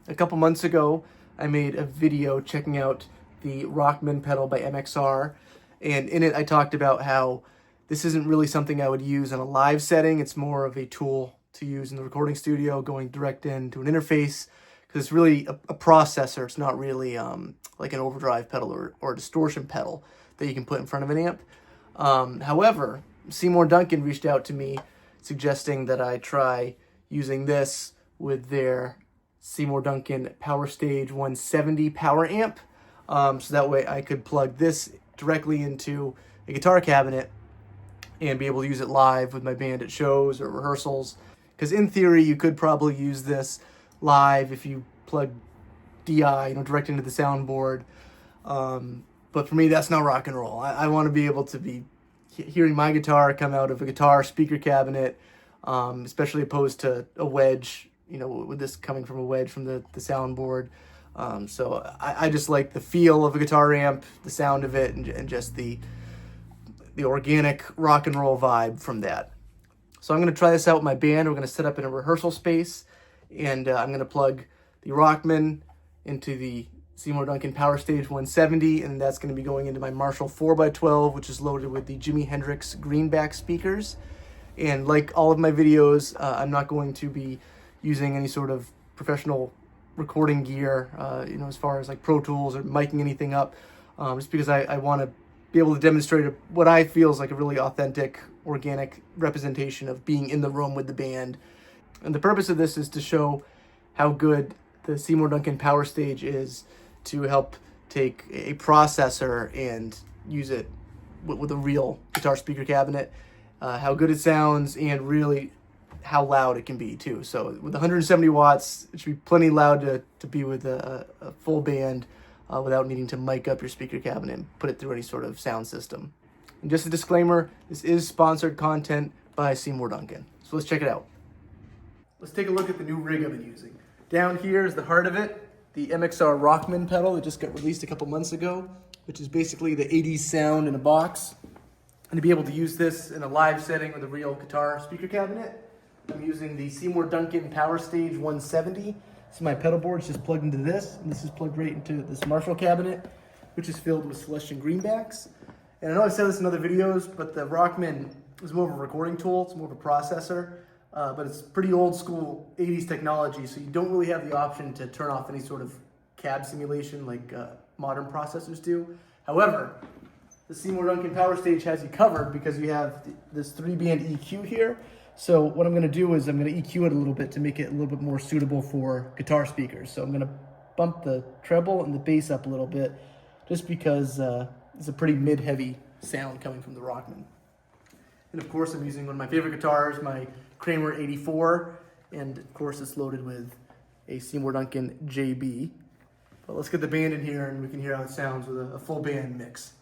A couple months ago, I made a video checking out the Rockman pedal by MXR, and in it I talked about how this isn't really something I would use in a live setting. It's more of a tool to use in the recording studio, going direct into an interface, because it's really a processor. It's not really like an overdrive pedal or a distortion pedal that you can put in front of an amp. However, Seymour Duncan reached out to me suggesting that I try using this with their Seymour Duncan Powerstage 170 power amp. So that way I could plug this directly into a guitar cabinet and be able to use it live with my band at shows or rehearsals. Because in theory, you could probably use this live if you plug DI, direct into the soundboard. But for me, that's not rock and roll. I want to be able to be hearing my guitar come out of a guitar speaker cabinet, especially opposed to a wedge, with this coming from a wedge from the soundboard. So I just like the feel of a guitar amp, the sound of it, and just the organic rock and roll vibe from that. So I'm going to try this out with my band. We're going to set up in a rehearsal space, and I'm going to plug the Rockman into the Seymour Duncan Powerstage 170, and that's going to be going into my Marshall 4x12, which is loaded with the Jimi Hendrix Greenback speakers. And like all of my videos, I'm not going to be using any sort of professional recording gear, as far as like Pro Tools or miking anything up, just because I want to be able to demonstrate what I feel is like a really authentic, organic representation of being in the room with the band. And the purpose of this is to show how good the Seymour Duncan Powerstage is to help take a processor and use it with a real guitar speaker cabinet, how good it sounds, and really how loud it can be too. So with 170 watts, it should be plenty loud to be with a full band without needing to mic up your speaker cabinet and put it through any sort of sound system. And just a disclaimer, this is sponsored content by Seymour Duncan. So let's check it out. Let's take a look at the new rig I've been using. Down here is the heart of it, the MXR Rockman pedal that just got released a couple months ago, which is basically the 80s sound in a box. And to be able to use this in a live setting with a real guitar speaker cabinet, I'm using the Seymour Duncan Powerstage 170. So my pedal board's just plugged into this, and this is plugged right into this Marshall cabinet, which is filled with Celestian Greenbacks. And I know I've said this in other videos, but the Rockman is more of a recording tool. It's more of a processor, but it's pretty old school 80s technology, so you don't really have the option to turn off any sort of cab simulation like modern processors do. However, the Seymour Duncan Powerstage has you covered because you have this 3-band EQ here. So what I'm going to do is I'm going to EQ it a little bit to make it a little bit more suitable for guitar speakers. So I'm going to bump the treble and the bass up a little bit just because it's a pretty mid-heavy sound coming from the Rockman. And of course I'm using one of my favorite guitars, my Kramer 84, and of course it's loaded with a Seymour Duncan JB. But let's get the band in here and we can hear how it sounds with a full band mix.